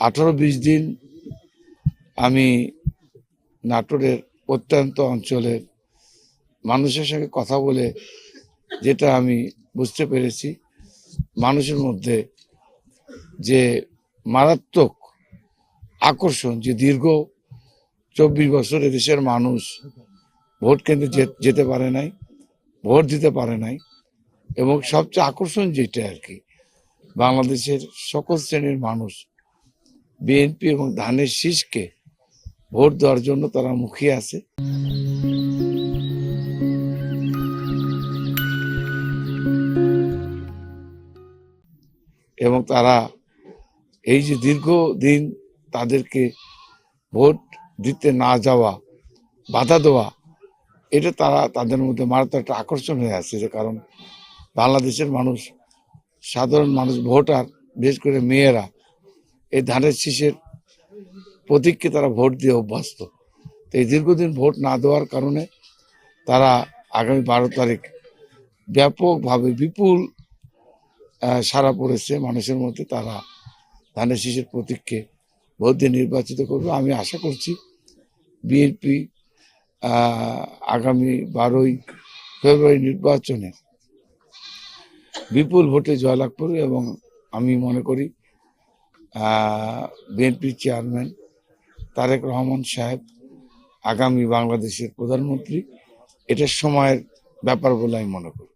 18-20 দিন আমি নাটোরের প্রত্যন্ত অঞ্চলের মানুষের সঙ্গে কথা বলে যেটা আমি বুঝতে পেরেছি, মানুষের মধ্যে যে মারাত্মক আকর্ষণ, যে দীর্ঘ 24 বছর এদেশের মানুষ ভোট কেন্দ্রে যেতে পারে নাই, ভোট দিতে পারে নাই, এবং সবচেয়ে আকর্ষণ যেটা আর কি, বাংলাদেশের সকল শ্রেণীর মানুষ বিএনপি এবং ধানের শীষকে ভোট দেওয়ার জন্য তারা মুখিয়ে আছে। এবং তারা এই যে দীর্ঘদিন তাদেরকে ভোট দিতে না যাওয়া, বাধা দেওয়া, এটা তাদের মধ্যে মারাত্মক একটা আকর্ষণ হয়ে আছে। যে কারণ বাংলাদেশের মানুষ, সাধারণ মানুষ, ভোটার, বিশেষ করে মেয়েরা এই ধানের শীষের প্রতীককে তারা ভোট দিয়ে অভ্যস্ত। তো এই দীর্ঘদিন ভোট না দেওয়ার কারণে তারা আগামী 12 তারিখ ব্যাপকভাবে বিপুল সাড়া পড়েছে মানুষের মধ্যে। তারা ধানের শীষের প্রতীককে ভোট দিয়ে নির্বাচিত করবে। আমি আশা করছি বিএনপি আগামী 12ই ফেব্রুয়ারি নির্বাচনে বিপুল ভোটে জয়লাভ করবে, এবং আমি মনে করি বিএনপির চেয়ারম্যান তারেক রহমান সাহেব আগামী বাংলাদেশের প্রধানমন্ত্রী। এটা সময়ের ব্যাপার বলে আমি মনে করি।